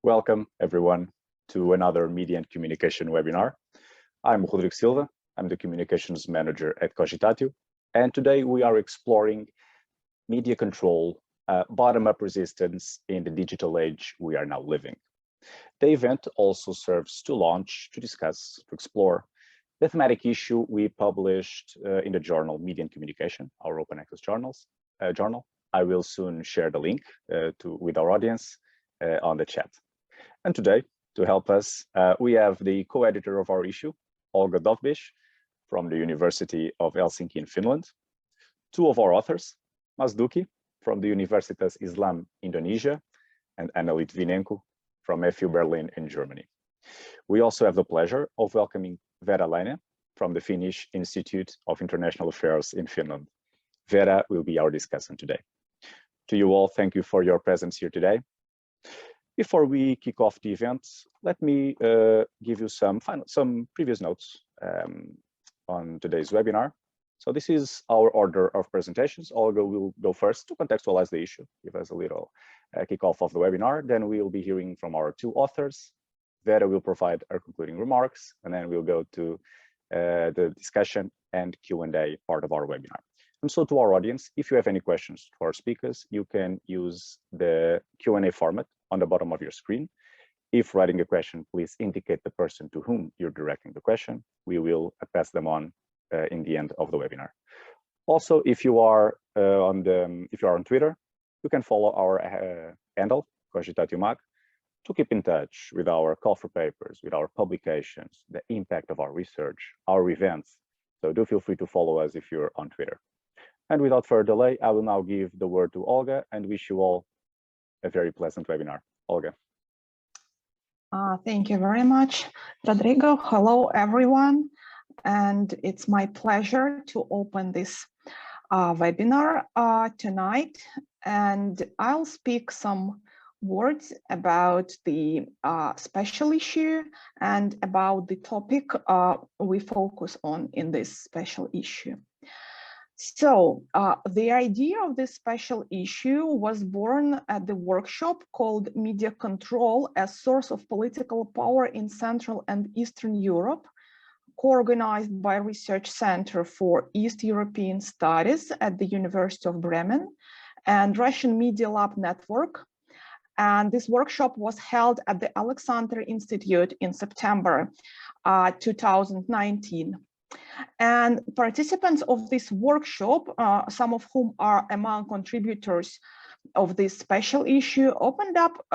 Welcome, everyone, to another Media and Communication webinar. I'm Rodrigo Silva. I'm the Communications Manager at Cogitatio, and today we are exploring media control, bottom-up resistance in the digital age we are now living. The event also serves to launch, to discuss, to explore the thematic issue we published in the journal Media and Communication, our open access journal. I will soon share the link with our audience on the chat. And today, to help us, we have the co-editor of our issue, Olga Dovbysh, from the University of Helsinki in Finland, two of our authors, Masduki from the Universitas Islam Indonesia, and Litvinenko from FU Berlin in Germany. We also have the pleasure of welcoming Veera Laine from the Finnish Institute of International Affairs in Finland. Veera will be our discussant today. To you all, thank you for your presence here today. Before we kick off the event, let me give you some previous notes on today's webinar. So this is our order of presentations. Olga will go first to contextualize the issue, give us a little kickoff of the webinar. Then we'll be hearing from our two authors. Veera will provide our concluding remarks, and then we'll go to the discussion and Q&A part of our webinar. And so to our audience, if you have any questions to our speakers, you can use the Q&A format on the bottom of your screen. If writing a question, please indicate the person to whom you're directing the question. We will pass them on in the end of the webinar. Also, if you are on Twitter, you can follow our handle, Cogitatio Mag, to keep in touch with our call for papers, with our publications, the impact of our research, our events. So do feel free to follow us if you're on Twitter. And without further delay, I will now give the word to Olga and wish you all a very pleasant webinar. Olga. Thank you very much, Rodrigo. Hello, everyone. And it's my pleasure to open this webinar tonight. And I'll speak some words about the special issue and about the topic we focus on in this special issue. So the idea of this special issue was born at the workshop called Media Control as Source of Political Power in Central and Eastern Europe, co-organized by Research Center for East European Studies at the University of Bremen and Russian Media Lab Network. And this workshop was held at the Alexander Institute in September 2019. And participants of this workshop, some of whom are among contributors of this special issue, opened up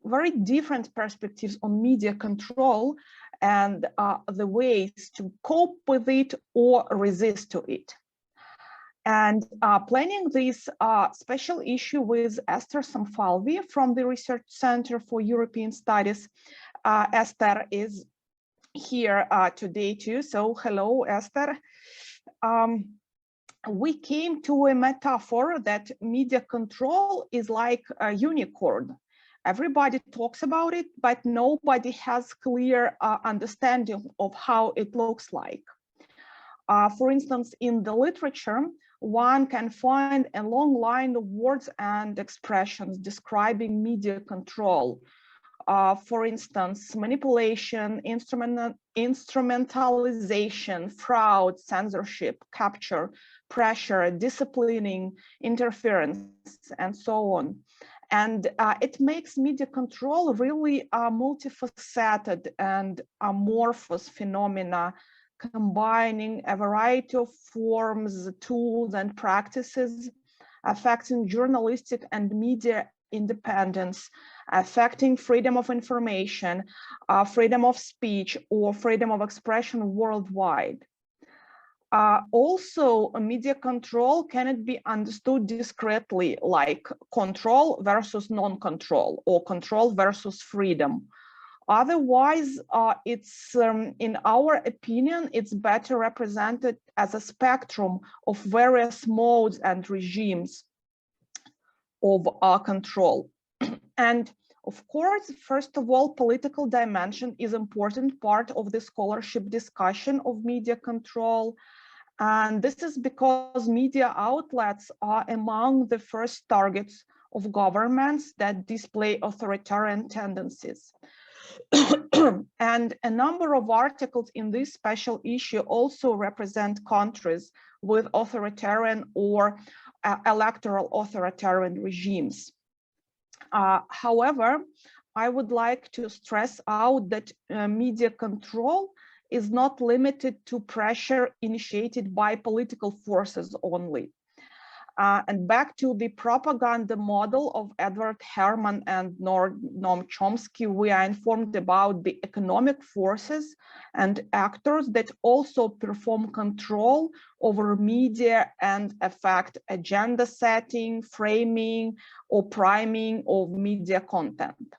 very different perspectives on media control and the ways to cope with it or resist to it. And planning this special issue with Esther Samfalvi from the Research Center for European Studies. Esther is here today too, so hello, Esther. We came to a metaphor that media control is like a unicorn. Everybody talks about it, but nobody has clear understanding of how it looks like. For instance, in the literature, one can find a long line of words and expressions describing media control. For instance, manipulation, instrumentalization, fraud, censorship, capture, pressure, disciplining, interference, and so on. And it makes media control really a multifaceted and amorphous phenomena, combining a variety of forms, tools, and practices, affecting journalistic and media independence, affecting freedom of information, freedom of speech, or freedom of expression worldwide. Also, media control cannot be understood discretely, like control versus non-control, or control versus freedom. Otherwise, in our opinion, it's better represented as a spectrum of various modes and regimes of control. And of course, first of all, political dimension is an important part of the scholarship discussion of media control. And this is because media outlets are among the first targets of governments that display authoritarian tendencies. And a number of articles in this special issue also represent countries with authoritarian or electoral authoritarian regimes. However, I would like to stress out that media control is not limited to pressure initiated by political forces only. And back to the propaganda model of Edward Herman and Noam Chomsky, we are informed about the economic forces and actors that also perform control over media and affect agenda setting, framing, or priming of media content.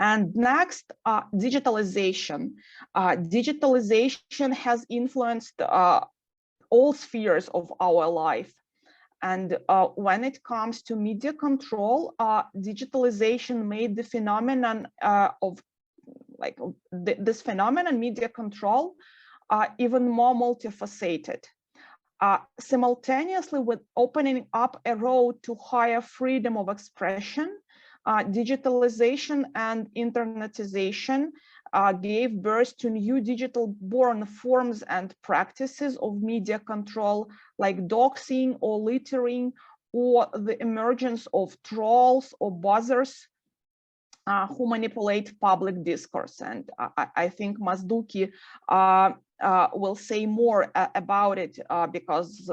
And next, digitalization. Digitalization has influenced all spheres of our life. And when it comes to media control, digitalization made the phenomenon this phenomenon, media control, even more multifaceted. Simultaneously with opening up a road to higher freedom of expression, digitalization and internetization gave birth to new digital-born forms and practices of media control, like doxing or littering, or the emergence of trolls or buzzers who manipulate public discourse. And I think Masduki will say more about it because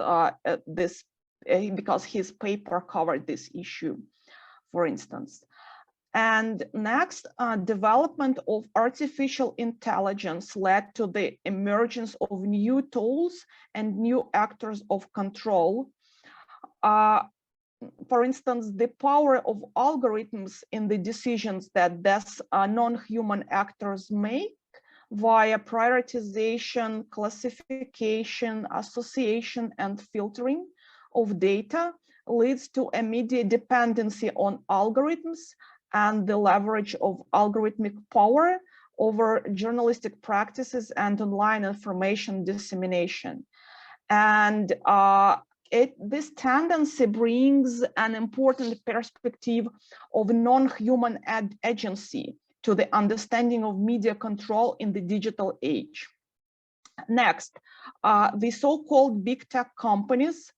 his paper covered this issue, for instance. And next, development of artificial intelligence led to the emergence of new tools and new actors of control. For instance, the power of algorithms in the decisions that these non-human actors make via prioritization, classification, association, and filtering of data leads to immediate dependency on algorithms and the leverage of algorithmic power over journalistic practices and online information dissemination. And this tendency brings an important perspective of non-human agency to the understanding of media control in the digital age. Next, the so-called big tech companies,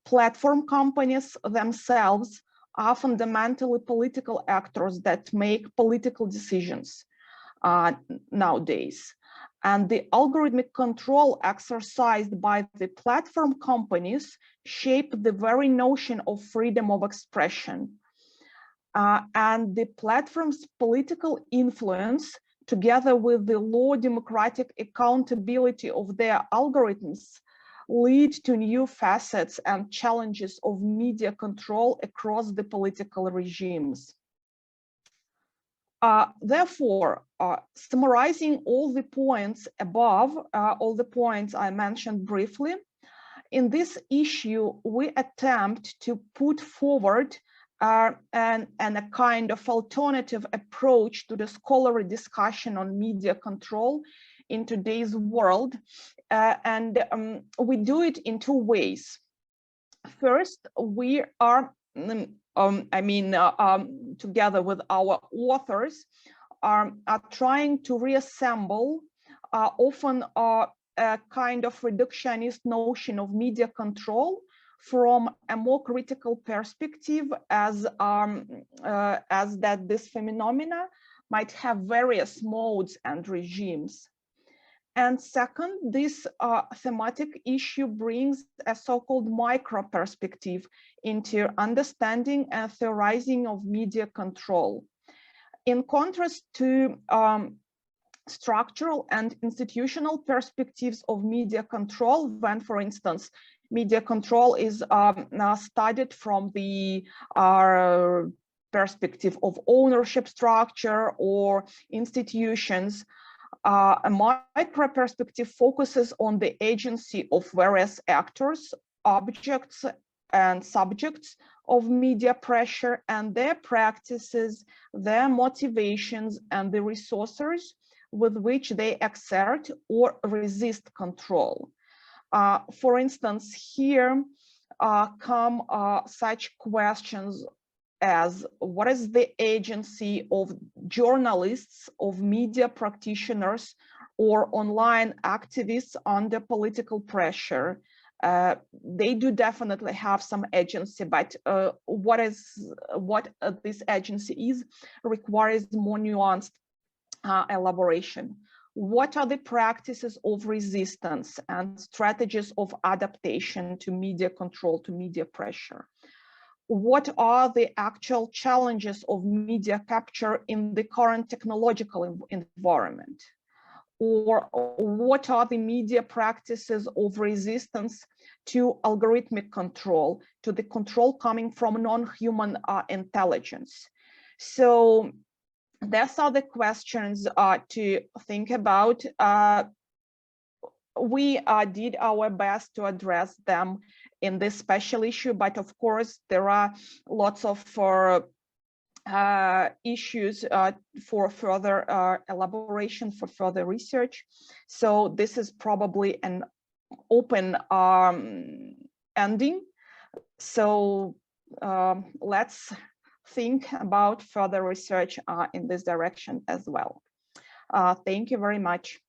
platform companies themselves, are fundamentally political actors that make political decisions nowadays. And the algorithmic control exercised by the platform companies shape the very notion of freedom of expression. And the platform's political influence, together with the low democratic accountability of their algorithms, lead to new facets and challenges of media control across the political regimes. Therefore, summarizing all the points above, all the points I mentioned briefly, in this issue, we attempt to put forward a kind of alternative approach to the scholarly discussion on media control in today's world. We do it in two ways. First, we are, together with our authors, are trying to reassemble often a kind of reductionist notion of media control from a more critical perspective, as that this phenomena might have various modes and regimes. And second, this thematic issue brings a so-called micro perspective into understanding and theorizing of media control. In contrast to structural and institutional perspectives of media control, when, for instance, media control is studied from the perspective of ownership structure or institutions, a micro perspective focuses on the agency of various actors, objects, and subjects of media pressure and their practices, their motivations, and the resources with which they exert or resist control. For instance, here, come such questions as what is the agency of journalists, of media practitioners, or online activists under political pressure? They do definitely have some agency, but what this agency is requires more nuanced elaboration. What are the practices of resistance and strategies of adaptation to media control, to media pressure? What are the actual challenges of media capture in the current technological environment? Or what are the media practices of resistance to algorithmic control, to the control coming from non-human intelligence? So these are the questions to think about. We did our best to address them in this special issue, but of course there are lots of issues for further elaboration, for further research. So this is probably an open ending. So let's think about further research in this direction as well. Thank you very much.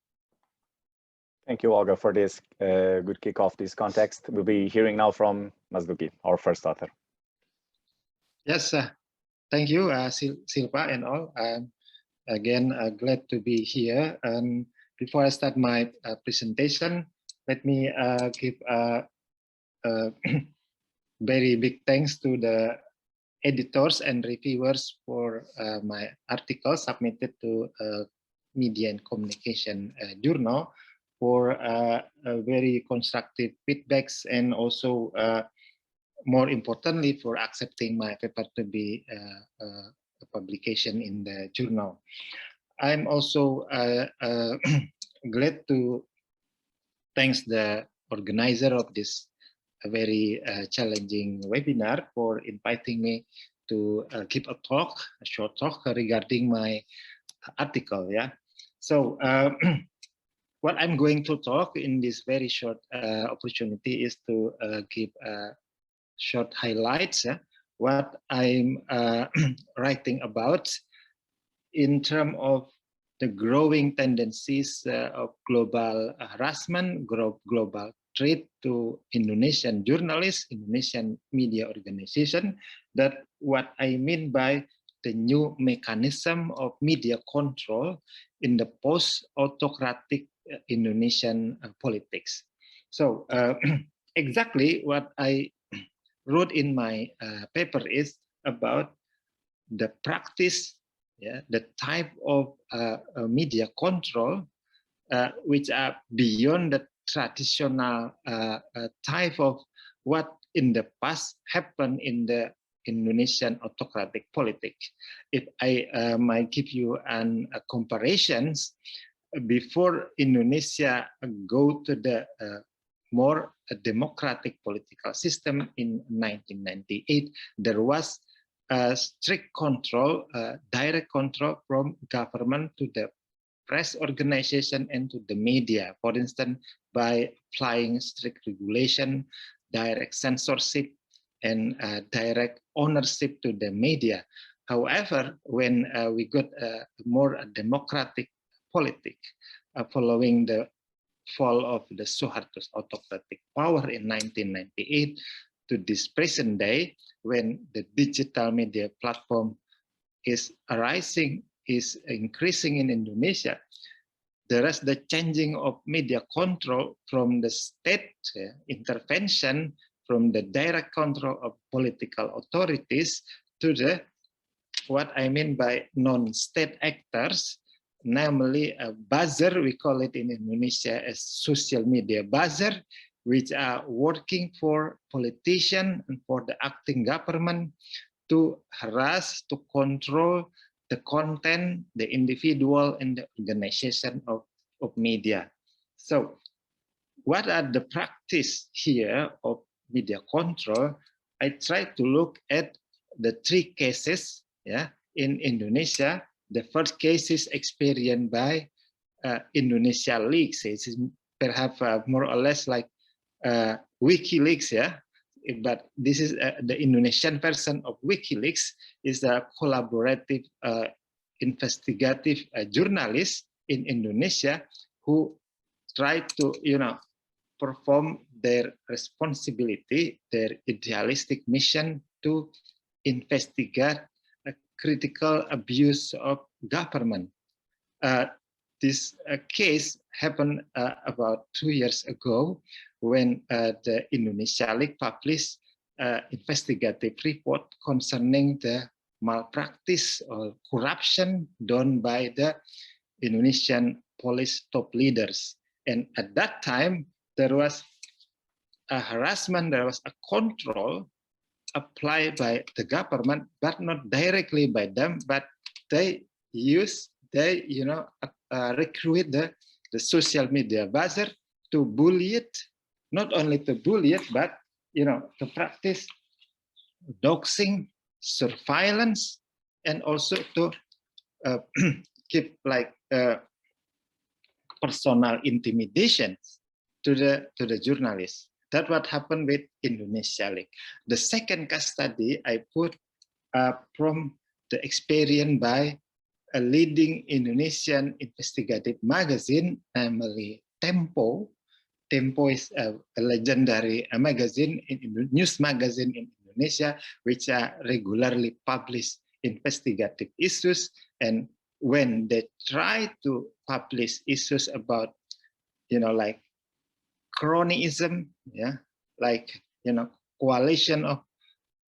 Thank you, Olga, for this good kickoff, this context. We'll be hearing now from Masduki, our first author. Yes, thank you, Silva and all. Again, glad to be here. And before I start my presentation, let me give a very big thanks to the editors and reviewers for my article submitted to Media and Communication Journal for very constructive feedbacks, and also more importantly for accepting my paper to be a publication in the journal. I'm also glad to thank the organizer of this very challenging webinar for inviting me to give a talk, a short talk regarding my article. Yeah, so what I'm going to talk in this very short opportunity is to give short highlights what I'm writing about in terms of the growing tendencies of global harassment, global threat to Indonesian journalists, Indonesian media organization. That what I mean by the new mechanism of media control in the post-autocratic Indonesian politics. So exactly what I wrote in my paper is about the practice, the type of media control which are beyond the traditional type of what in the past happened in the Indonesian autocratic politics. If I might give you an comparisons, before Indonesia go to the more democratic political system in 1998, there was a strict control, direct control from government to the press organization and to the media, for instance, by applying strict regulation, direct censorship, and direct ownership to the media. However, when we got a more democratic politics following the fall of the Suharto's autocratic power in 1998 to this present day, when the digital media platform is arising, is increasing in Indonesia, there is the changing of media control from the state intervention, from the direct control of political authorities to the what I mean by non-state actors, namely a buzzer, we call it in Indonesia as social media buzzer, which are working for politicians and for the acting government to harass, to control the content, the individual, and the organization of media. So what are the practice here of media control? I try to look at the three cases in Indonesia. The first case is experienced by Indonesia Leaks. It's perhaps more or less like WikiLeaks, but this is the Indonesian version of WikiLeaks is a collaborative investigative journalist in Indonesia who try to, perform their responsibility, their idealistic mission to investigate a critical abuse of government. This case happened about 2 years ago when the Indonesia League published investigative report concerning the malpractice or corruption done by the Indonesian police top leaders. And at that time, there was a harassment, there was a control applied by the government, but not directly by them, but they recruit the social media buzzer to bully it, not only to bully it, but to practice doxing, surveillance, and also to keep like personal intimidation to the journalists. That's what happened with Indonesia League. The second case study I put from the experience by a leading Indonesian investigative magazine, namely Tempo. Tempo is a legendary magazine, news magazine in Indonesia, which regularly publish investigative issues. And when they try to publish issues about, like cronyism, coalition of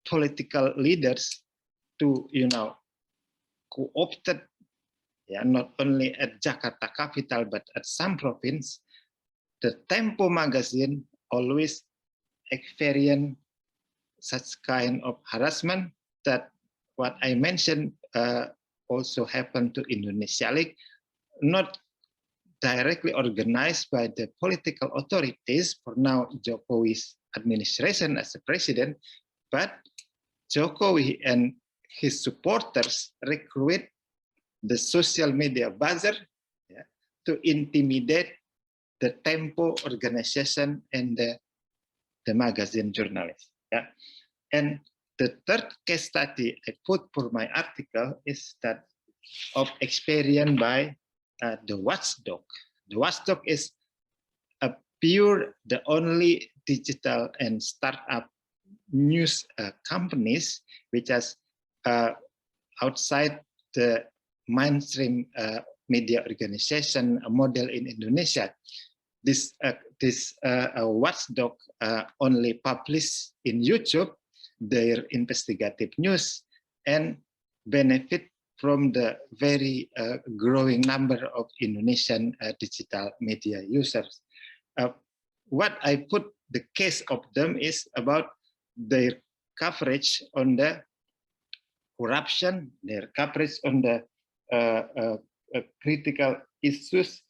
political leaders to, co-opted, not only at Jakarta capital, but at some province, the Tempo magazine always experience such kind of harassment that what I mentioned also happened to Indonesia League, not directly organized by the political authorities, for now Jokowi's administration as a president, but Jokowi and his supporters recruit the social media buzzer to intimidate the Tempo organization and the magazine journalists. And the third case study I put for my article is that of experience by the Watchdog. The Watchdog is the only digital and startup news companies which has outside the mainstream media organization model in Indonesia. This Watchdog only publish in YouTube their investigative news and benefit from the very growing number of Indonesian digital media users. What I put the case of them is about their coverage on the corruption, their coverage on the critical issues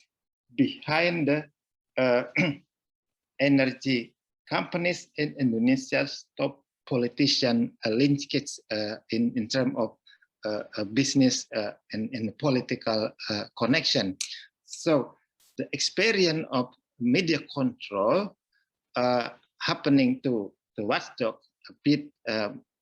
behind the energy companies in Indonesia's top politician linkage in terms of business and political connection. So the experience of media control happening to the Watchdog a bit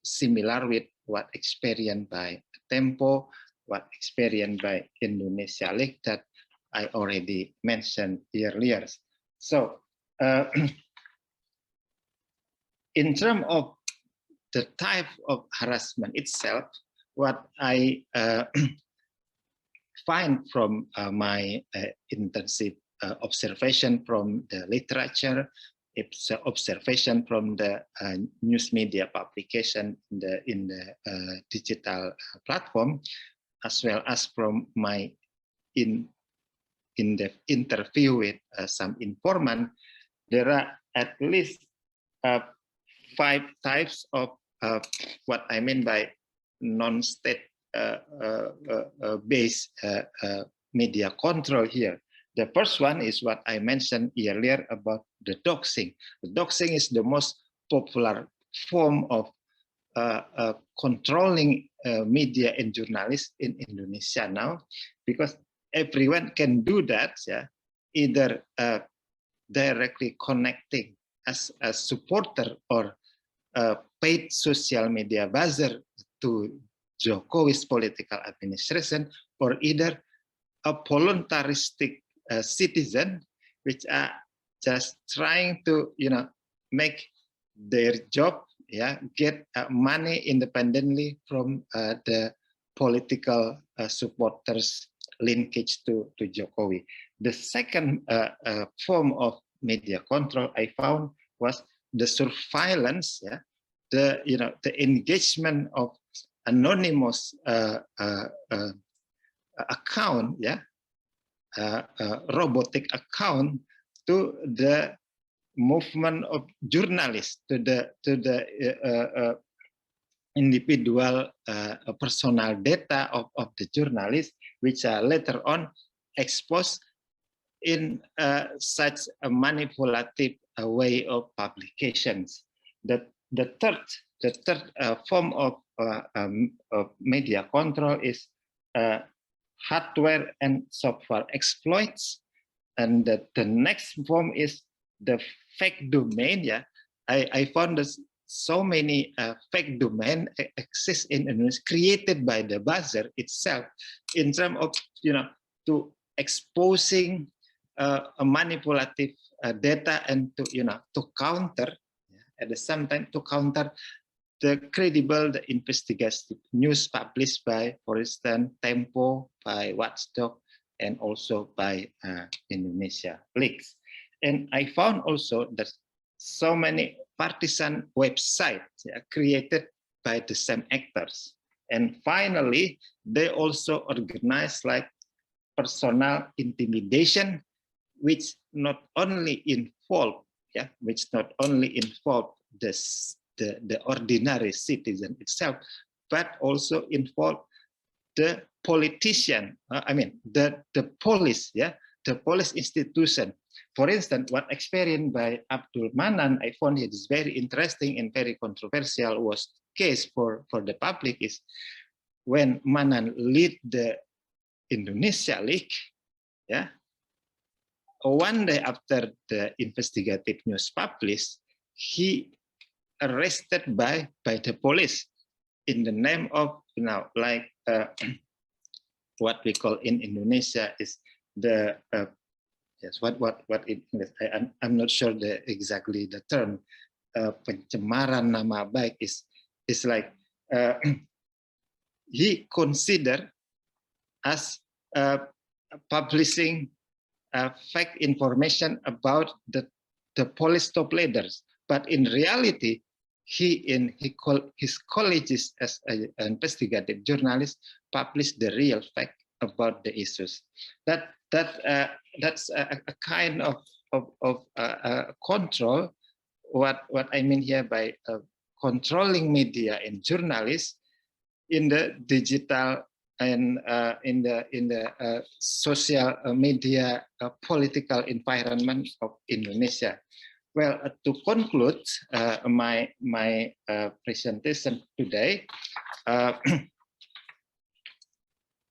similar with what experienced by Tempo, what experienced by Indonesia League that I already mentioned earlier. So in terms of the type of harassment itself, what I find from my intensive observation from the literature, it's observation from the news media publication in the digital platform, as well as from my in the interview with some informant, there are at least 5 types of what I mean by non-state based media control here. The first one is what I mentioned earlier about the doxing. The doxing is the most popular form of controlling media and journalists in Indonesia now, because everyone can do that, either directly connecting as a supporter or paid social media buzzer to Jokowi's political administration, or either a voluntaristic citizen, which are just trying to, make their job, get money independently from the political supporters linkage to Jokowi. The second form of media control I found was the surveillance, the engagement of anonymous account, robotic account to the movement of journalists, to the individual personal data of the journalists, which are later on exposed in such a manipulative way of publications. The third form of media control is hardware and software exploits, and the next form is the fake domain. I found that so many fake domain exist in Indonesia, created by the buzzer itself, in terms of to exposing a manipulative data, and to counter, at the same time, to counter the credible, the investigative news published by, for instance, Tempo, by Watchdog, and also by Indonesia Leaks. And I found also that so many partisan websites created by the same actors. And finally, they also organize like personal intimidation, which not only involve, the ordinary citizen itself, but also involve the politician. The police, the police institution. For instance, what experienced by Abdul Manan, I found it is very interesting and very controversial, was case for the public is when Manan lead the Indonesia League, one day after the investigative news published, he arrested by the police in the name of, what we call in Indonesia is the what in English, I'm not sure exactly the term, pencemaran nama baik is like he considered as publishing fake information about the police top leaders, but in reality, his colleagues as an investigative journalist published the real fact about the issues. That's a kind of control. What I mean here by controlling media and journalists in the digital and in the social media political environment of Indonesia. Well, to conclude my presentation today,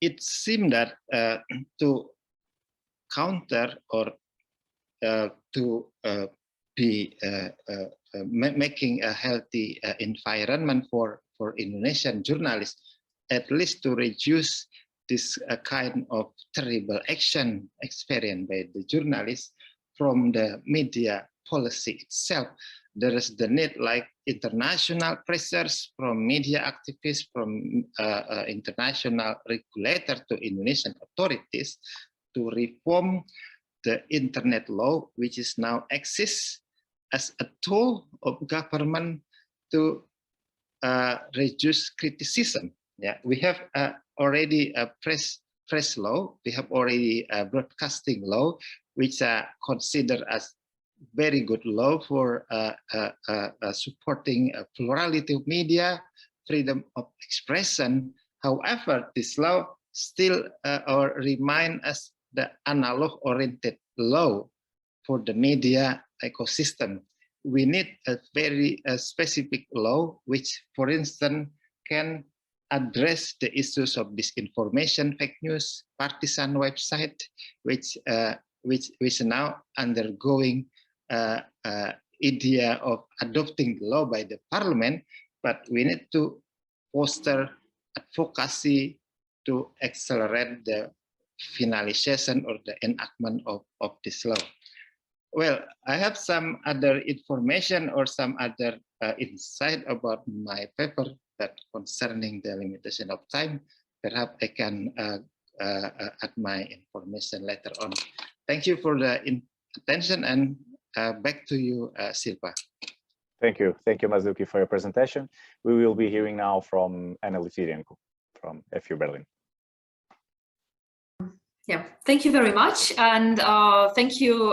it seemed that to counter or to be making a healthy environment for Indonesian journalists, at least to reduce this kind of terrible action experienced by the journalists from the media policy itself. There is the need, like international pressures from media activists, from international regulator to Indonesian authorities to reform the internet law, which is now exists as a tool of government to reduce criticism. We have already a press law. We have already a broadcasting law, which are considered as very good law for supporting a plurality of media, freedom of expression. However, this law still or remain as the analog-oriented law for the media ecosystem. We need a very specific law, which, for instance, can address the issues of disinformation, fake news, partisan website, which is now undergoing idea of adopting the law by the parliament, but we need to foster advocacy to accelerate the finalization or the enactment of this law. Well, I have some other information or some other insight about my paper that concerning the limitation of time. Perhaps I can add my information later on. Thank you for the attention, and back to you, Silva. Thank you, Masduki, for your presentation. We will be hearing now from Anna Litvinenko from FU Berlin. Yeah, thank you very much, and thank you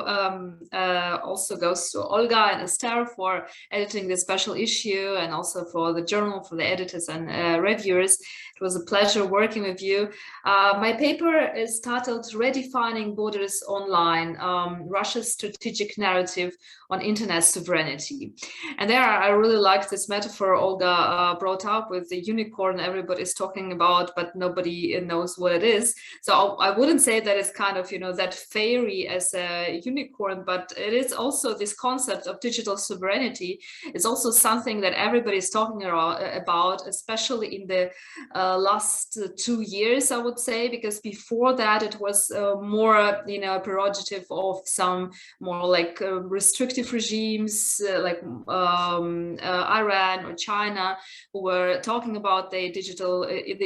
also goes to Olga and Esther for editing this special issue, and also for the journal, for the editors and reviewers. It was a pleasure working with you. My paper is titled "Redefining Borders Online: Russia's Strategic Narrative on Internet Sovereignty." And there, I really like this metaphor Olga brought up with the unicorn everybody's talking about, but nobody knows what it is. So I wouldn't say that it's kind of, you know, that fairy as a unicorn, but it is also this concept of digital sovereignty. It's also something that everybody is talking about, especially in the last 2 years, I would say, because before that it was more, you know, a prerogative of some more like restrictive regimes like Iran or China, who were talking about the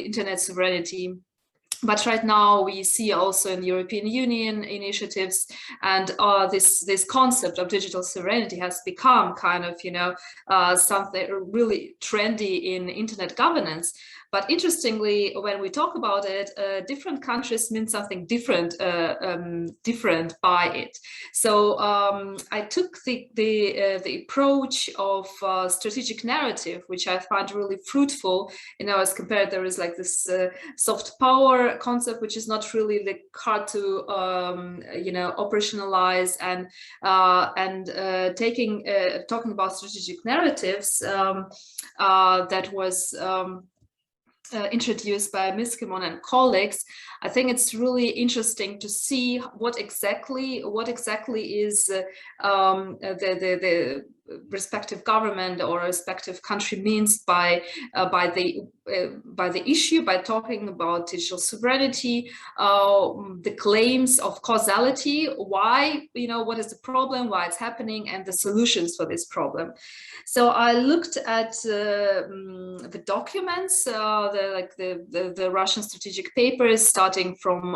internet sovereignty. But right now we see also in the European Union initiatives, and this concept of digital sovereignty has become kind of, you know, something really trendy in internet governance. But interestingly, when we talk about it, different countries mean something different by it. So I took the approach of strategic narrative, which I find really fruitful. You know, as compared, there is like this soft power concept, which is not really like hard to you know, operationalize, and talking about strategic narratives that was introduced by Miskimon and colleagues. I think it's really interesting to see what exactly is the respective government or respective country means by the issue, by talking about digital sovereignty, the claims of causality, why, you know, what is the problem, why it's happening, and the solutions for this problem. So I looked at the documents, the Russian strategic papers, starting from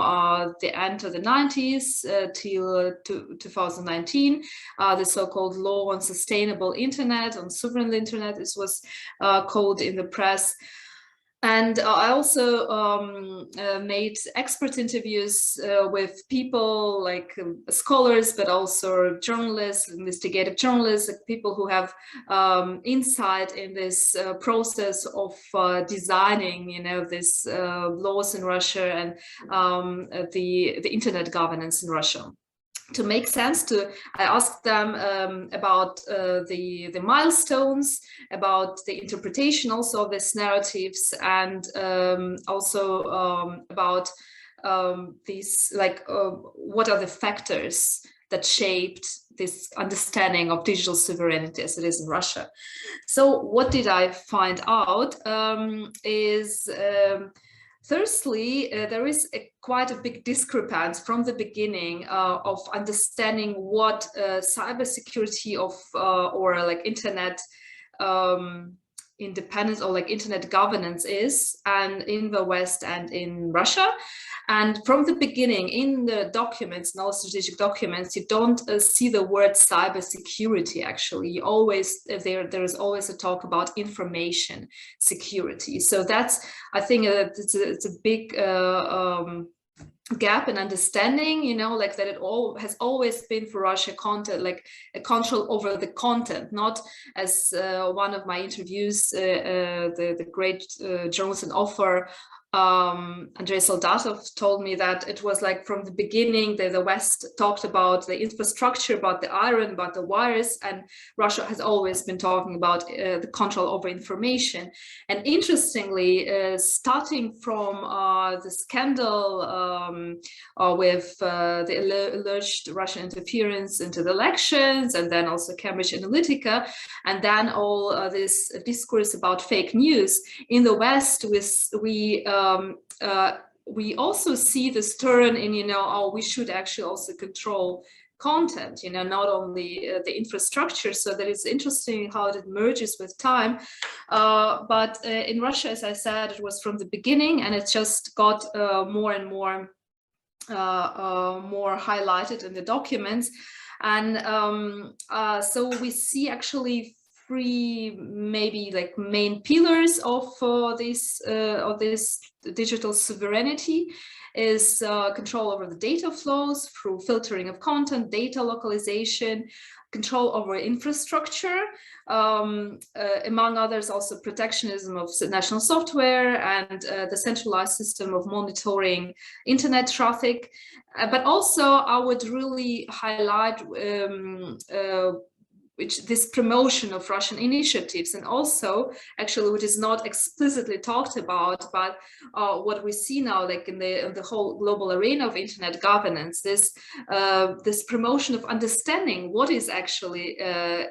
the end of the 90s till 2019, the so-called Law on Sustainable Internet, on Sovereign Internet, this was called in the press. And I also made expert interviews with people like scholars, but also journalists, investigative journalists, like people who have insight in this process of designing, you know, these laws in Russia and the internet governance in Russia. To make sense, I asked them about the milestones, about the interpretation also of these narratives, and also about these, like, what are the factors that shaped this understanding of digital sovereignty as it is in Russia. So what did I find out is firstly, there is quite a big discrepancy from the beginning of understanding what cybersecurity of or like internet independence or like internet governance is, and in the West and in Russia. And from the beginning, in the documents, in all strategic documents, you don't see the word cybersecurity. Actually, you always there is always a talk about information security. So that's, I think, it's a big gap in understanding, you know, like that it all has always been for Russia content, like a control over the content, not as one of my interviews, the great journalist and author Andrei Soldatov told me, that it was like from the beginning the West talked about the infrastructure, about the iron, about the wires, and Russia has always been talking about the control over information. And interestingly, starting from the scandal with the alleged Russian interference into the elections, and then also Cambridge Analytica, and then all this discourse about fake news. In the West, we also see this turn in, you know, oh, we should actually also control content, you know, not only the infrastructure. So that is interesting how it merges with time. But in Russia, as I said, it was from the beginning, and it just got more and more highlighted in the documents. And so we see actually three maybe like main pillars of this digital sovereignty. Is control over the data flows through filtering of content, data localization, control over infrastructure, among others also protectionism of national software, and the centralized system of monitoring internet traffic. But also I would really highlight this promotion of Russian initiatives, and also actually which is not explicitly talked about, but what we see now, like in the whole global arena of internet governance, this promotion of understanding what is actually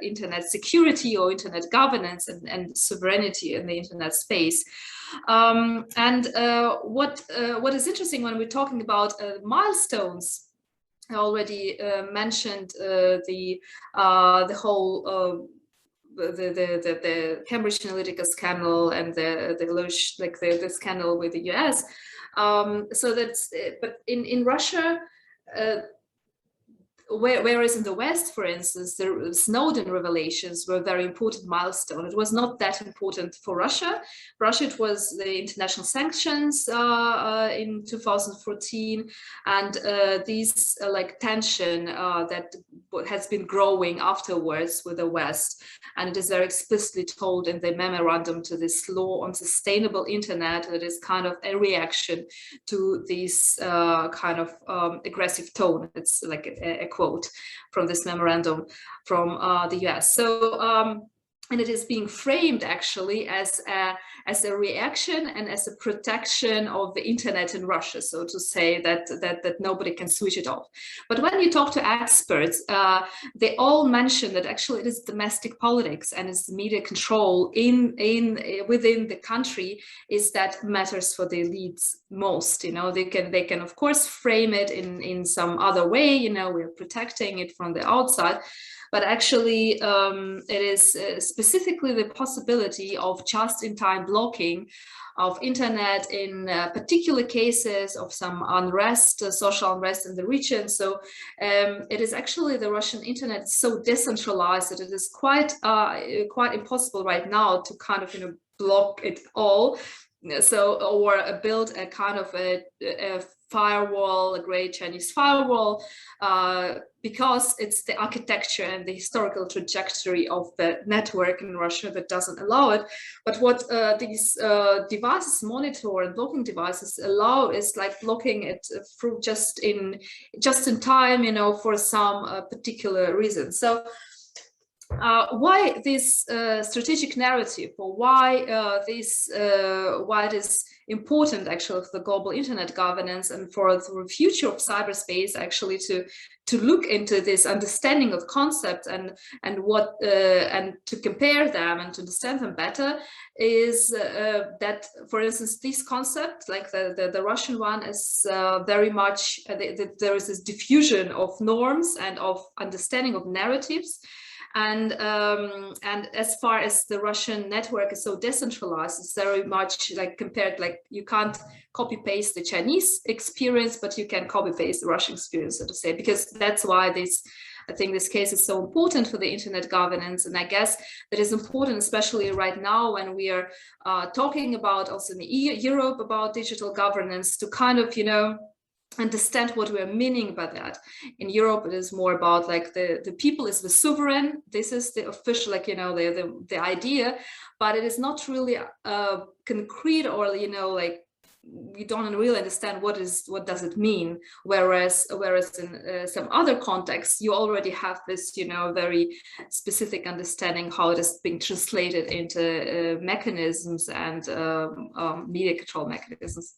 internet security or internet governance and sovereignty in the internet space. What is interesting when we're talking about milestones, I already mentioned the whole the Cambridge Analytica scandal and the scandal with the US. So that's, but in Russia, whereas in the West, for instance, the Snowden revelations were a very important milestone. It was not that important for Russia. It was the international sanctions in 2014, and these like tension that has been growing afterwards with the West. And it is very explicitly told in the memorandum to this law on sustainable internet that is kind of a reaction to this kind of aggressive tone. It's like a quote from this memorandum from the US. So and it is being framed actually as a reaction and as a protection of the internet in Russia, so to say that nobody can switch it off. But when you talk to experts, they all mention that actually it is domestic politics and it's media control within the country is that matters for the elites most. You know, they can of course frame it in some other way. You know, we're protecting it from the outside. But actually, it is specifically the possibility of just-in-time blocking of internet in particular cases of some unrest, social unrest in the region. So it is actually the Russian internet is so decentralized that it is quite impossible right now to kind of block it all. So or build a kind of a firewall, a great Chinese firewall, because it's the architecture and the historical trajectory of the network in Russia that doesn't allow it. But what these devices monitor and blocking devices allow is like blocking it through just in time, you know, for some particular reason. So why this strategic narrative, or why it is important actually for the global internet governance and for the future of cyberspace actually to look into this understanding of concepts and what and to compare them and to understand them better, is that, for instance, this concept, like the Russian one, is very much there is this diffusion of norms and of understanding of narratives. And as far as the Russian network is so decentralized, it's very much like compared, like you can't copy paste the Chinese experience, but you can copy paste the Russian experience, so to say, because that's why I think this case is so important for the internet governance. And I guess that is important, especially right now when we are talking about also in Europe about digital governance, to kind of, you know, understand what we're meaning by that. In Europe, it is more about like the people is the sovereign. This is the official, like, you know, the idea, but it is not really concrete, or, you know, like we don't really understand what does it mean. Whereas in some other contexts, you already have this, you know, very specific understanding how it is being translated into mechanisms and media control mechanisms.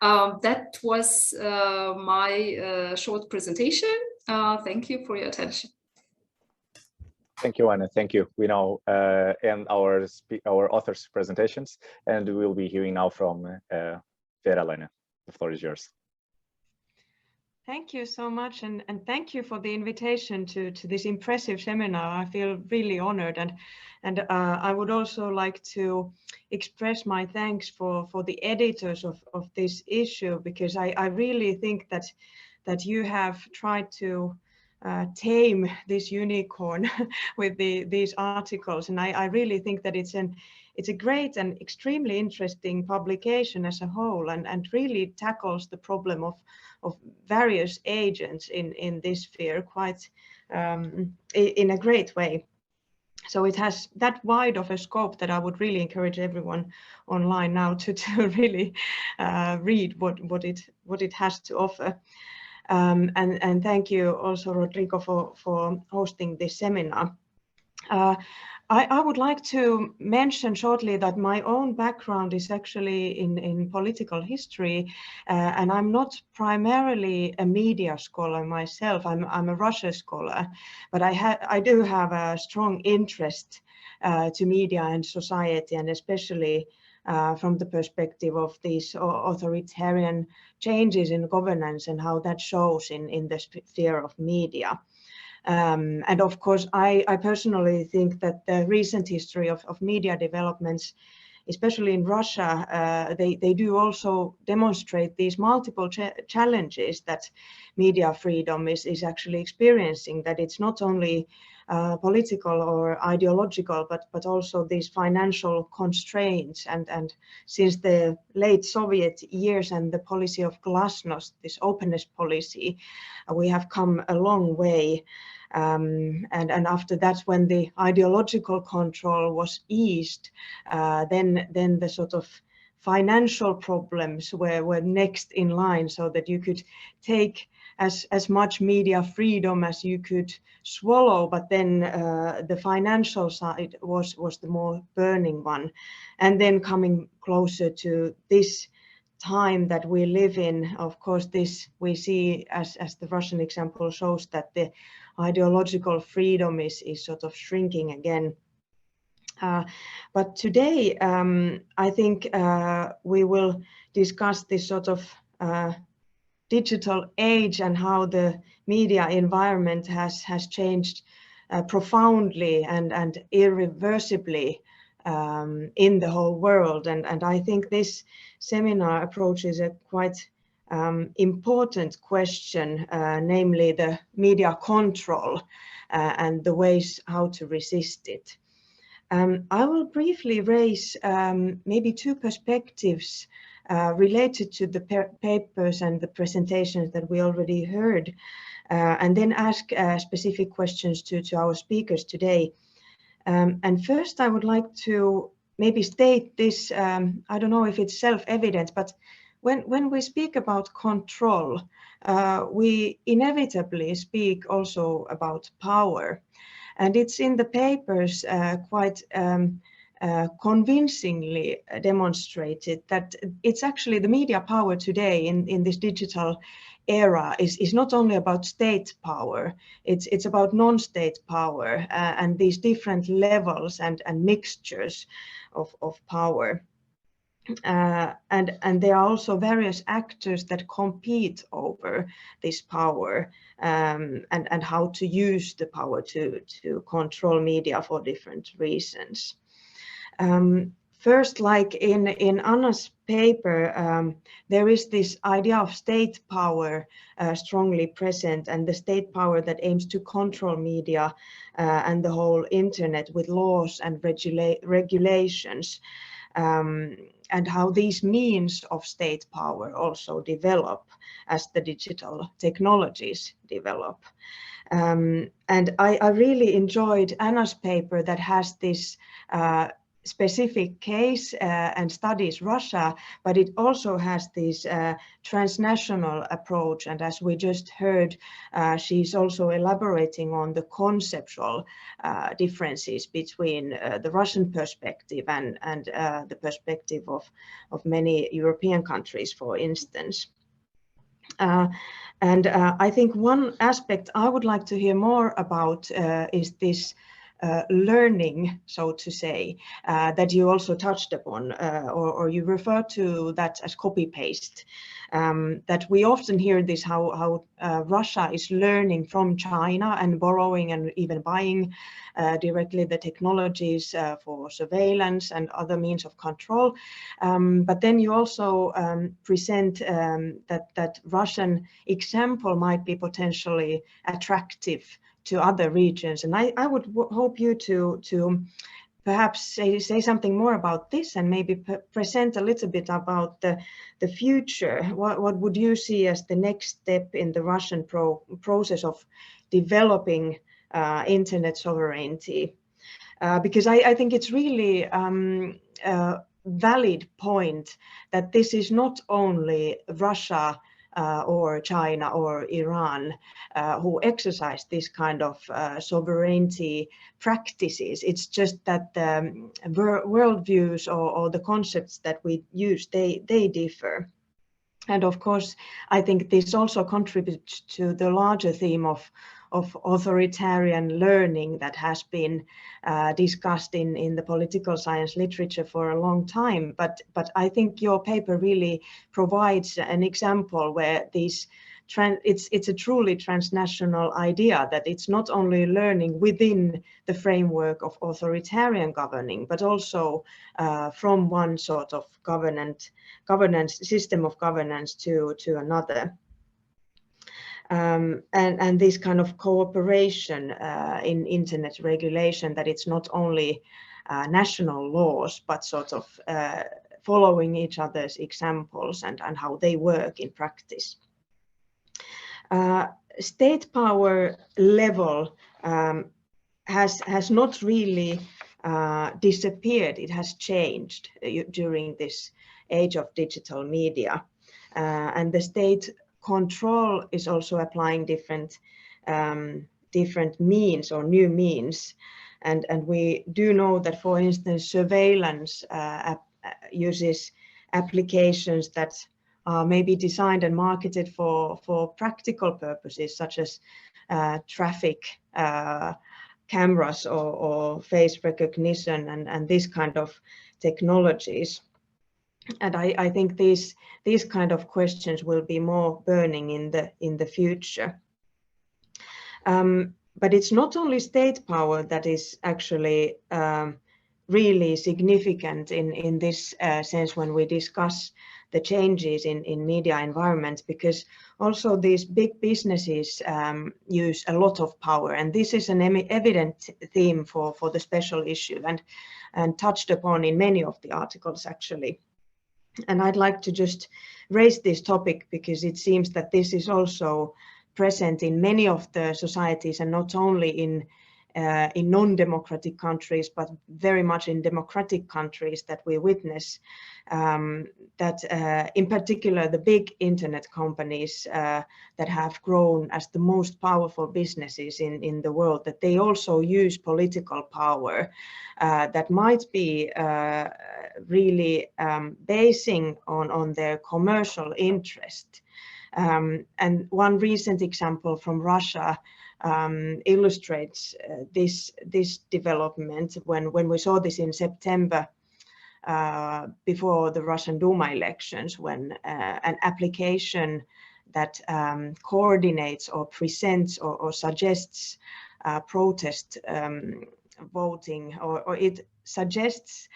That was my short presentation. Thank you for your attention. Thank you, Anna. Thank you. We now end our authors' presentations, and we will be hearing now from Veera, Laine. The floor is yours. Thank you so much, and thank you for the invitation to this impressive seminar. I feel really honored, and I would also like to express my thanks for the editors of this issue, because I really think that you have tried to tame this unicorn with these articles, and I really think that it's a great and extremely interesting publication as a whole, and really tackles the problem of various agents in this sphere quite in a great way. So it has that wide of a scope that I would really encourage everyone online now to really read what it has to offer. And thank you also, Rodrigo, for hosting this seminar. I would like to mention shortly that my own background is actually in political history, and I'm not primarily a media scholar myself. I'm a Russia scholar, but I do have a strong interest to media and society, and especially from the perspective of these authoritarian changes in governance and how that shows in the sphere of media. And of course, I personally think that the recent history of media developments, especially in Russia, they do also demonstrate these multiple challenges that media freedom is actually experiencing, that it's not only political or ideological, but also these financial constraints. And since the late Soviet years and the policy of glasnost, this openness policy, we have come a long way. And after that, when the ideological control was eased, then the sort of financial problems were next in line, so that you could take as much media freedom as you could swallow, but then the financial side was the more burning one. And then coming closer to this time that we live in, of course, this we see as the Russian example shows, that the ideological freedom is sort of shrinking again. But today, I think we will discuss this sort of digital age and how the media environment has changed profoundly and irreversibly in the whole world. And I think this seminar approaches a quite important question, namely the media control and the ways how to resist it. I will briefly raise maybe two perspectives related to the papers and the presentations that we already heard, and then ask specific questions to our speakers today. And first, I would like to maybe state this, I don't know if it's self-evident, but when we speak about control, we inevitably speak also about power. And it's in the papers quite convincingly demonstrated that it's actually the media power today in this digital era is not only about state power, it's about non-state power and these different levels and mixtures of power. And there are also various actors that compete over this power and how to use the power to control media for different reasons. First, like in Anna's paper, there is this idea of state power strongly present, and the state power that aims to control media and the whole internet with laws and regulations. And how these means of state power also develop as the digital technologies develop. And I really enjoyed Anna's paper that has this specific case and studies Russia, but it also has this transnational approach. And as we just heard, she's also elaborating on the conceptual differences between the Russian perspective and the perspective of many European countries, for instance. I think one aspect I would like to hear more about is this learning, so to say, that you also touched upon, or you refer to that as copy-paste. That we often hear this, how Russia is learning from China and borrowing and even buying directly the technologies for surveillance and other means of control. But then you also present that Russian example might be potentially attractive to other regions. And I would hope you to perhaps say something more about this and maybe present a little bit about the future. What would you see as the next step in the Russian process of developing internet sovereignty? Because I think it's really a valid point that this is not only Russia or China or Iran who exercise this kind of sovereignty practices. It's just that the worldviews or the concepts that we use, they differ. And of course, I think this also contributes to the larger theme of authoritarian learning that has been discussed in the political science literature for a long time. But I think your paper really provides an example where these it's a truly transnational idea, that it's not only learning within the framework of authoritarian governing, but also from one sort of system of governance to another. And this kind of cooperation in internet regulation, that it's not only national laws, but sort of following each other's examples and how they work in practice. State power level has not really disappeared. It has changed during this age of digital media, and the state control is also applying different means or new means, and we do know that, for instance, surveillance uses applications that are maybe designed and marketed for practical purposes, such as traffic cameras or face recognition and this kind of technologies. And I think these kind of questions will be more burning in the future. But it's not only state power that is actually really significant in this sense when we discuss the changes in media environments, because also these big businesses use a lot of power, and this is an evident theme for the special issue and touched upon in many of the articles actually. And I'd like to just raise this topic because it seems that this is also present in many of the societies, and not only in non-democratic countries, but very much in democratic countries that we witness that in particular the big internet companies that have grown as the most powerful businesses in the world, that they also use political power that might be really basing on their commercial interest. And one recent example from Russia illustrates this development when we saw this in September before the Russian Duma elections, when an application that coordinates or presents or suggests protest voting, or it suggests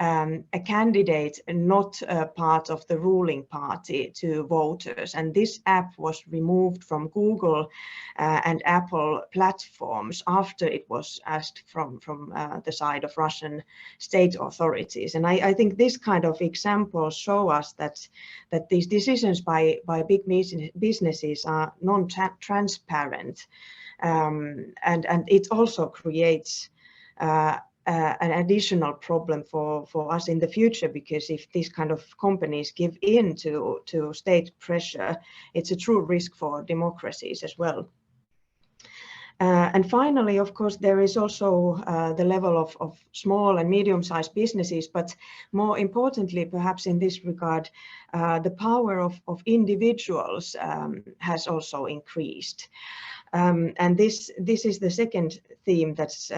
a candidate not part of the ruling party to voters, and this app was removed from Google and Apple platforms after it was asked from the side of Russian state authorities. And I think this kind of examples show us that these decisions by big businesses are non-transparent, and it also creates an additional problem for us in the future, because if these kind of companies give in to state pressure, it's a true risk for democracies as well. And finally, of course, there is also the level of small and medium-sized businesses, but more importantly, perhaps in this regard, the power of individuals has also increased. And this is the second theme that's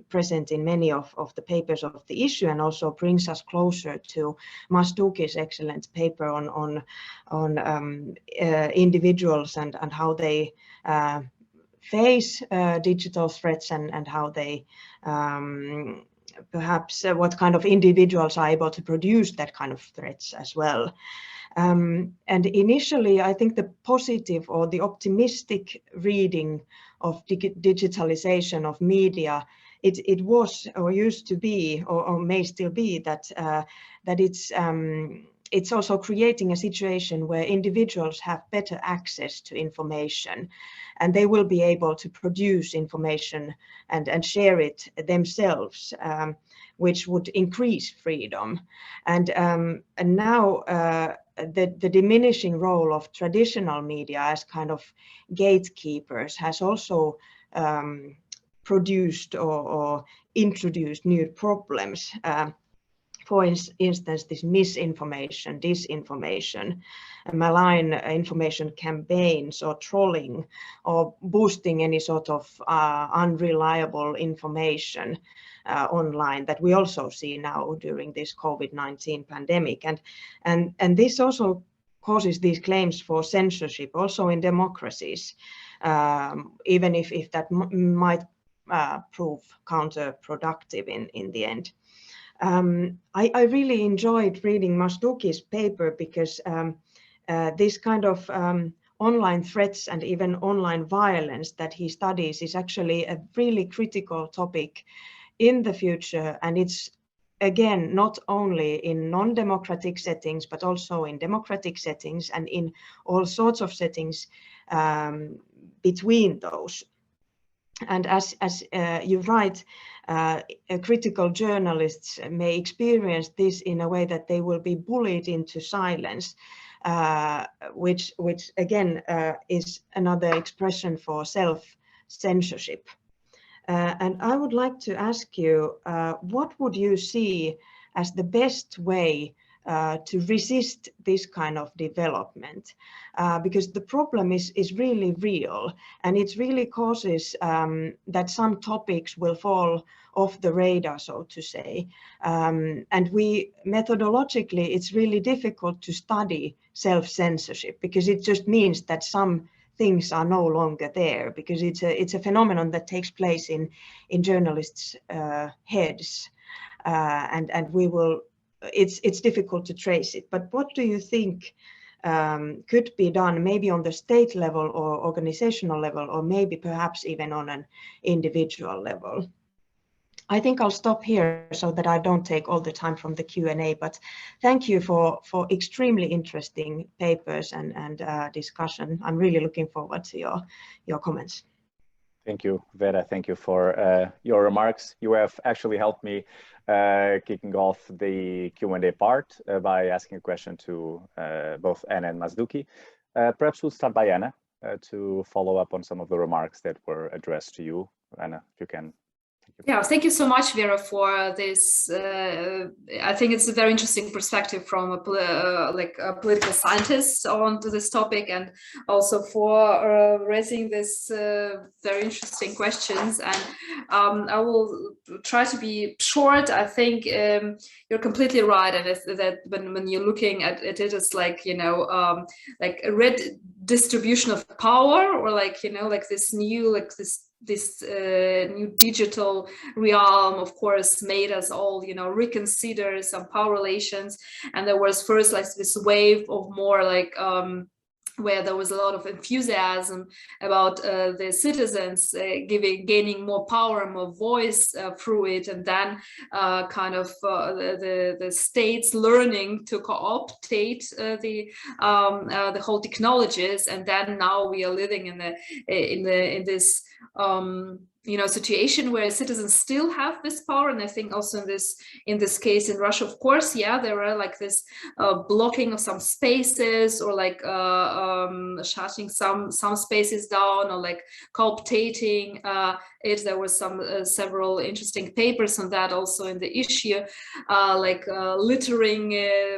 present in many of the papers of the issue, and also brings us closer to Masduki's excellent paper on individuals and how they face digital threats, and how they perhaps what kind of individuals are able to produce that kind of threats as well. And initially, I think the positive or the optimistic reading of digitalization of media, it was or used to be, or may still be, that it's also creating a situation where individuals have better access to information, and they will be able to produce information and share it themselves, which would increase freedom. And now the diminishing role of traditional media as kind of gatekeepers has also produced or introduced new problems. For instance, this misinformation, disinformation, malign information campaigns, or trolling, or boosting any sort of unreliable information online that we also see now during this COVID-19 pandemic. And this also causes these claims for censorship also in democracies, even if that might prove counterproductive in the end. I really enjoyed reading Masduki's paper, because this kind of online threats and even online violence that he studies is actually a really critical topic in the future. And it's, again, not only in non-democratic settings, but also in democratic settings and in all sorts of settings between those. And as you write, critical journalists may experience this in a way that they will be bullied into silence, which again is another expression for self-censorship. And I would like to ask you, what would you see as the best way to resist this kind of development? Because the problem is really real, and it really causes that some topics will fall off the radar, so to say. And methodologically, it's really difficult to study self-censorship, because it just means that some things are no longer there, because it's a phenomenon that takes place in journalists' heads, and we will. It's difficult to trace it. But what do you think could be done, maybe on the state level or organizational level, or maybe perhaps even on an individual level? I think I'll stop here so that I don't take all the time from the Q&A, but thank you for extremely interesting papers and discussion. I'm really looking forward to your comments. Thank you, Veera. Thank you for your remarks. You have actually helped me kicking off the Q&A part by asking a question to both Anna and Masduki. Perhaps we'll start by Anna to follow up on some of the remarks that were addressed to you. Anna, if you can. Yeah, thank you so much, Veera, for this. I think it's a very interesting perspective from a political scientist onto this topic, and also for raising this very interesting questions. And I will try to be short. I think you're completely right, and that when you're looking at it, it's like, you know, like a red distribution of power, or like, you know, like this new, like this new digital realm, of course, made us all, you know, reconsider some power relations. And there was first like this wave of more like where there was a lot of enthusiasm about the citizens gaining more power, more voice through it, and then kind of the states learning to co-optate the whole technologies. And then now we are living in this situation where citizens still have this power. And I think also in this case in Russia, of course, yeah, there are like this blocking of some spaces, or like shutting some spaces down, or like cooptating it. There was several interesting papers on that also in the issue, like littering,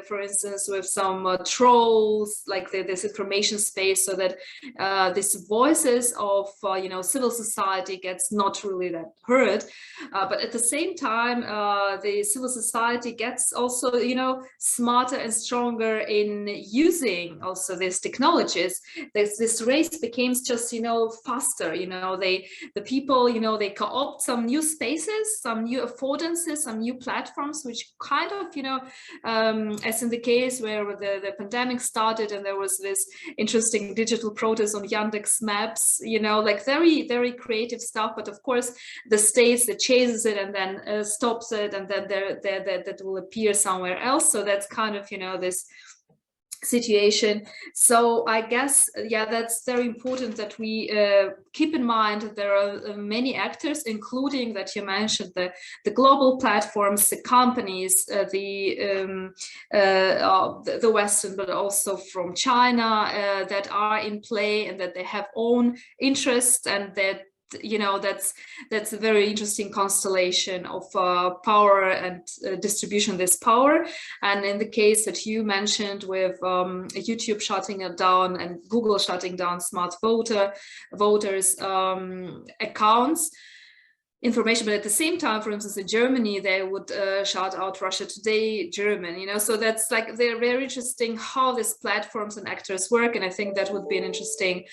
for instance, with some trolls, like this information space, so that these voices of civil society gets not really that heard, but at the same time the civil society gets also smarter and stronger in using also these technologies. This race becomes just faster. The people they co-opt some new spaces, some new affordances, some new platforms, which kind of as in the case where the pandemic started and there was this interesting digital protest on Yandex Maps, like very, very creative stuff. But of course, the states that chases it and then stops it, and then that will appear somewhere else. So that's kind of this situation. So I guess, yeah, that's very important that we keep in mind that there are many actors, including that you mentioned the global platforms, the companies, the Western, but also from China, that are in play, and that they have own interests, and that that's a very interesting constellation of power and distribution of this power. And in the case that you mentioned with YouTube shutting it down and Google shutting down smart voters accounts, information, but at the same time, for instance, in Germany, they would shout out Russia Today German, so that's like, they're very interesting how these platforms and actors work. And I think that would be an interesting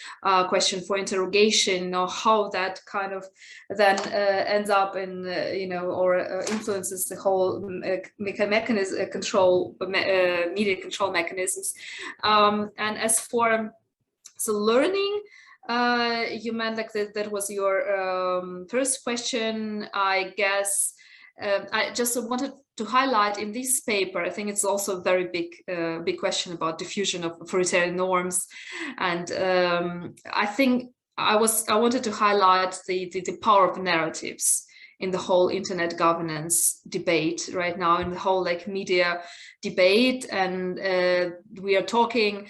question for interrogation, how that kind of then ends up in, or influences the whole mechanism, media control mechanisms. And as for learning, you meant like that was your first question, I guess. I just wanted to highlight in this paper, I think it's also a very big question about diffusion of authoritarian norms. And I think I wanted to highlight the power of narratives in the whole internet governance debate right now, in the whole like media debate. And we are talking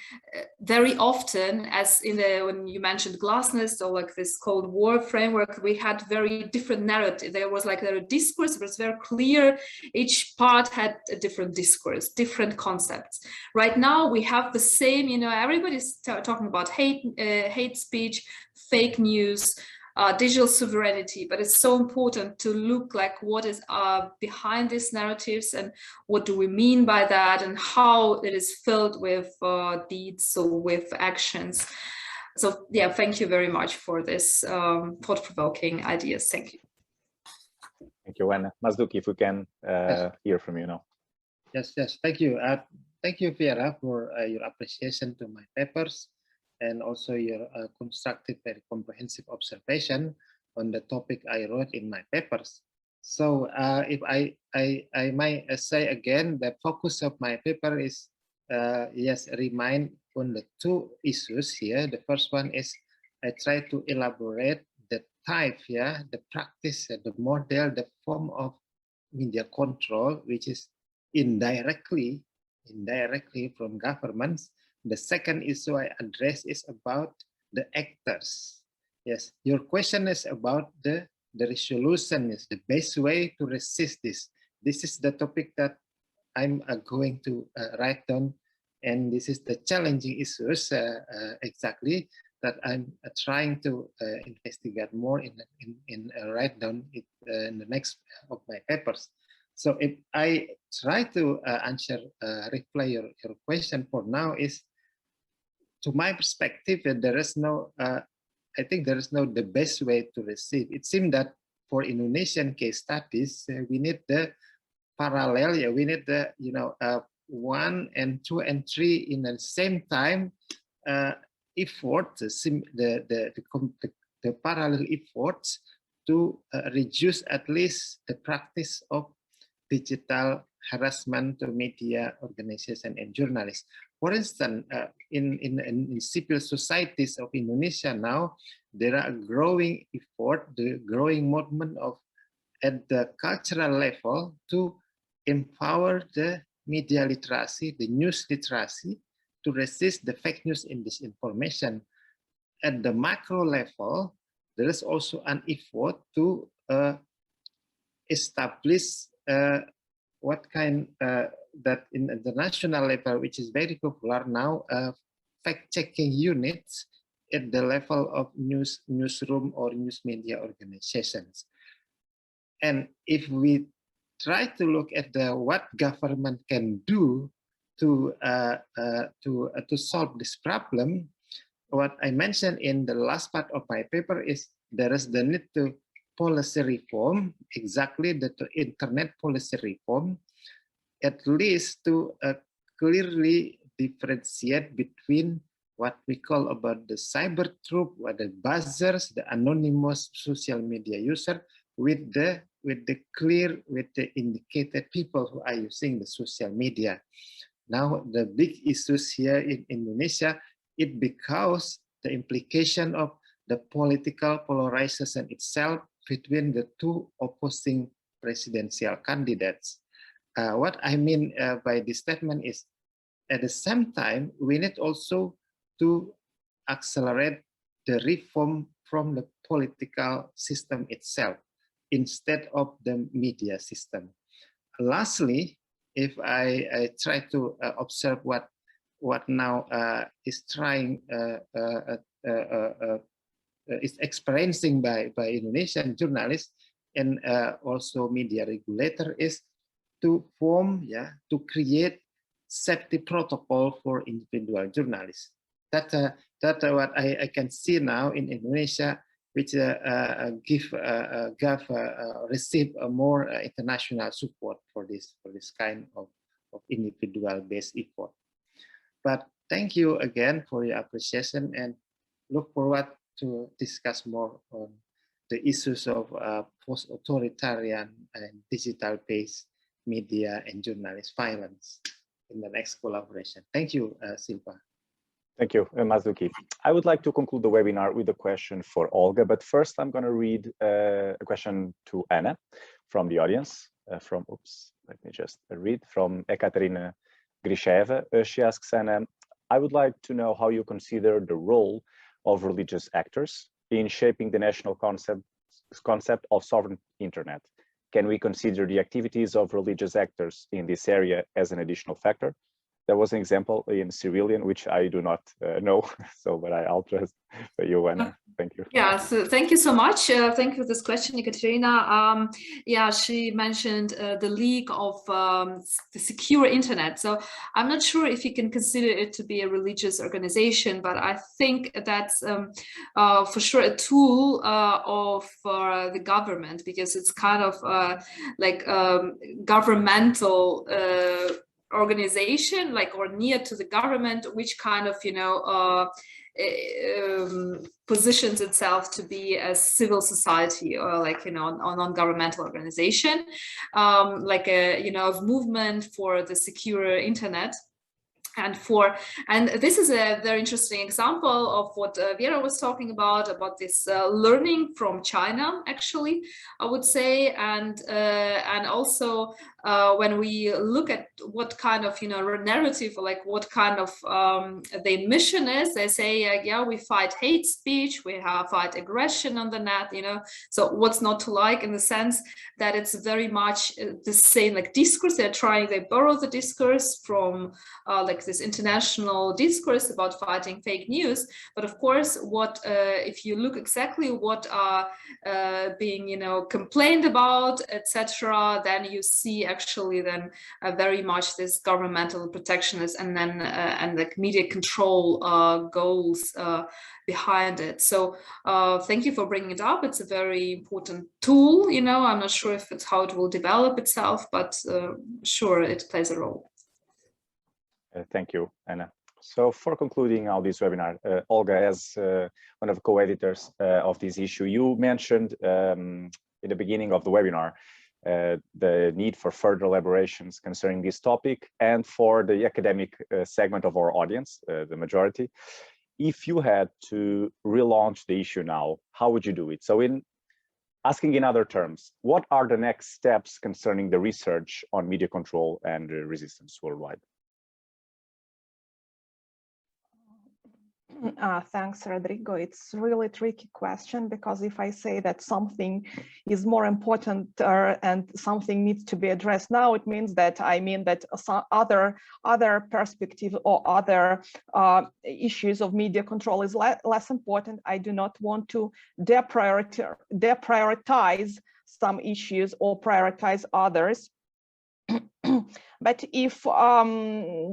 very often, as in when you mentioned Glasnost, or like this Cold War framework, we had very different narrative. There was like a discourse, it was very clear. Each part had a different discourse, different concepts. Right now we have the same, everybody's talking about hate speech, fake news, digital sovereignty, but it's so important to look like what is behind these narratives, and what do we mean by that, and how it is filled with deeds or with actions. So yeah, thank you very much for this thought-provoking ideas. Thank you. Thank you. And Masduki, if we can hear from you now. Yes, thank you. Thank you, Veera, for your appreciation to my papers, and also your constructive, very comprehensive observation on the topic I wrote in my papers. So if I might say again, the focus of my paper is, remind on the two issues here. The first one is I try to elaborate the type, the practice, the model, the form of media control, which is indirectly from governments. The second issue I address is about the actors. Yes, your question is about the resolution, is the best way to resist this. This is the topic that I'm going to write down, and this is the challenging issues exactly that I'm trying to investigate more in write down it in the next of my papers. So if I try to reply your question for now, is to my perspective, there is no, I think there is no the best way to receive. It seems that for Indonesian case studies, we need the parallel, we need the 1 and 2 and 3 in the same time effort, the parallel efforts to reduce at least the practice of digital harassment to media organization and journalists. For instance, in civil societies of Indonesia now, there are growing effort, the growing movement of at the cultural level to empower the media literacy, the news literacy, to resist the fake news and disinformation. At the macro level, there is also an effort to establish what kind that in the national level, which is very popular now, fact-checking units at the level of newsroom or news media organizations. And if we try to look at what government can do to solve this problem, what I mentioned in the last part of my paper is there is the need to policy reform, exactly the internet policy reform, at least to clearly differentiate between what we call about the cyber troop, what the buzzers, the anonymous social media user, with the indicated people who are using the social media. Now the big issues here in Indonesia, it because the implication of the political polarization itself between the two opposing presidential candidates. What I mean by this statement is, at the same time, we need also to accelerate the reform from the political system itself instead of the media system. Lastly, if I try to observe what now is trying is experiencing by Indonesian journalists and also media regulator is to form, to create safety protocol for individual journalists. That's what I can see now in Indonesia, which receive a more international support for this kind of individual-based effort. But thank you again for your appreciation, and look forward to discuss more on the issues of post-authoritarian and digital-based media and journalist violence in the next collaboration. Thank you, Silva. Thank you, Masduki. I would like to conclude the webinar with a question for Olga, but first I'm going to read a question to Anna from the audience. Let me just read from Ekaterina Grishaeva. She asks, Anna, I would like to know how you consider the role of religious actors in shaping the national concept of sovereign internet. Can we consider the activities of religious actors in this area as an additional factor? There was an example in Cyrillian, which I do not know, but I'll trust you, Anna. Thank you. Yeah, so thank you so much. Thank you for this question, Ekaterina. Yeah, she mentioned the League of the Secure Internet. So I'm not sure if you can consider it to be a religious organization, but I think that's for sure a tool of the government, because it's kind of like governmental organization, like, or near to the government, which kind of, you know, positions itself to be a civil society, or like, you know, a non-governmental organization, like a, you know, movement for the secure internet. And this is a very interesting example of what Veera was talking about this learning from China, actually, I would say, and also when we look at what kind of, you know, narrative, or like what kind of their mission is, they say, yeah, we fight hate speech, we fight aggression on the net, you know, so what's not to like, in the sense that it's very much the same, like discourse. They borrow the discourse from like this international discourse about fighting fake news. But of course, what if you look exactly what are being, you know, complained about, etc., then you see actually then very much this governmental protectionist and then and like media control goals behind it. So thank you for bringing it up. It's a very important tool, you know. I'm not sure if it's how it will develop itself, but sure, it plays a role. Thank you, Anna. So for concluding all this webinar, Olga, as one of the co-editors of this issue, you mentioned in the beginning of the webinar the need for further elaborations concerning this topic, and for the academic segment of our audience, the majority, if you had to relaunch the issue now, how would you do it? So asking in other terms, what are the next steps concerning the research on media control and resistance worldwide? Thanks, Rodrigo. It's really tricky question, because if I say that something is more important and something needs to be addressed now, it means that some other perspective or other issues of media control is less important. I do not want to deprioritize some issues or prioritize others. But if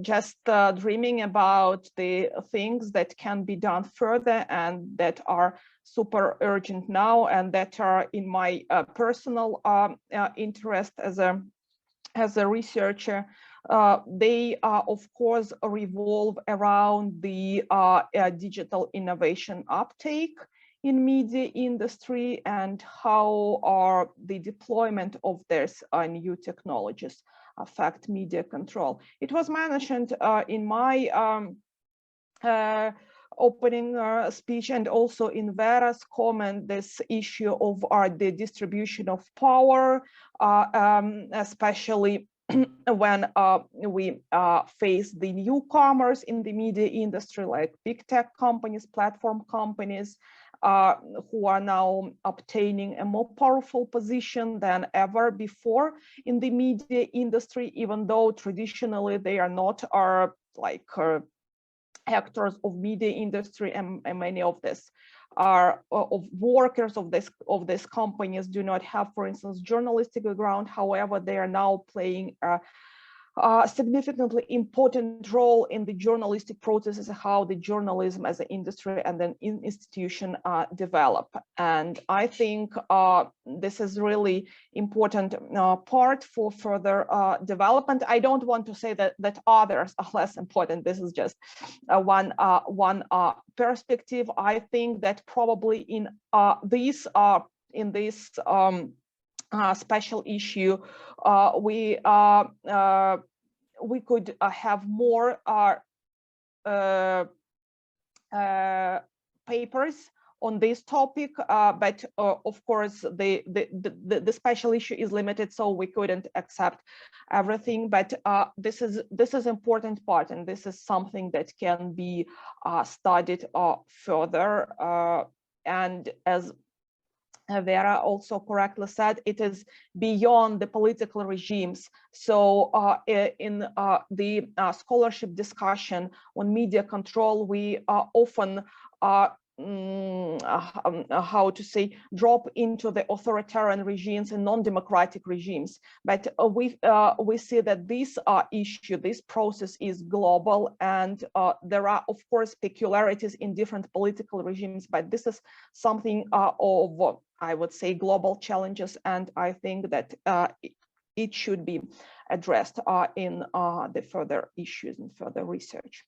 just dreaming about the things that can be done further and that are super urgent now and that are in my personal interest as a researcher, they of course revolve around the digital innovation uptake in media industry and how are the deployment of these new technologies affect media control. It was mentioned in my opening speech and also in Veera's comment, this issue of the distribution of power, especially when we face the newcomers in the media industry, like big tech companies, platform companies, who are now obtaining a more powerful position than ever before in the media industry, even though traditionally they are not actors of media industry, and many of this are of workers of this companies do not have, for instance, journalistic background. However, they are now playing a significantly important role in the journalistic processes, how the journalism as an industry and an institution develop. And I think this is really important part for further development. I don't want to say that others are less important. This is just one perspective. I think that probably in this special issue, we could have more papers on this topic, but of course the special issue is limited, so we couldn't accept everything. But this is important part, and this is something that can be studied further. And as Veera also correctly said, it is beyond the political regimes. So in the scholarship discussion on media control, we often how to say, drop into the authoritarian regimes and non-democratic regimes. But we see that this issue, this process is global, and there are, of course, peculiarities in different political regimes, but this is something of, I would say, global challenges, and I think that it should be addressed in the further issues and further research.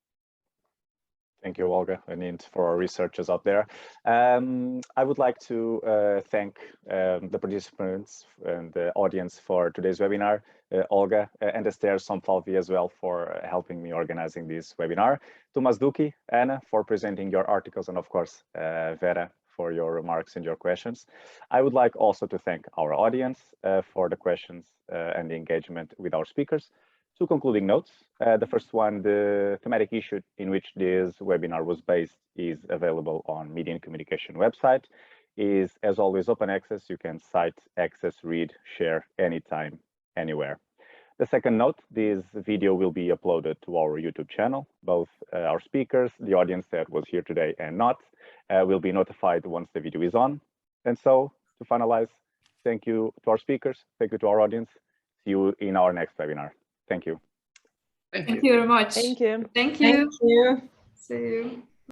Thank you, Olga, and for our researchers out there. I would like to thank the participants and the audience for today's webinar, Olga and Esther Somfalvi as well for helping me organizing this webinar, to Masduki, Anna for presenting your articles, and of course, Veera for your remarks and your questions. I would like also to thank our audience for the questions and the engagement with our speakers. Two concluding notes. The first one, the thematic issue in which this webinar was based is available on Media and Communication website, is as always open access. You can cite, access, read, share anytime, anywhere. The second note, this video will be uploaded to our YouTube channel. Both our speakers, the audience that was here today and not, will be notified once the video is on. And so to finalize, thank you to our speakers, thank you to our audience. See you in our next webinar. Thank you. Thank you very much. Thank you. Thank you. Thank you. See you.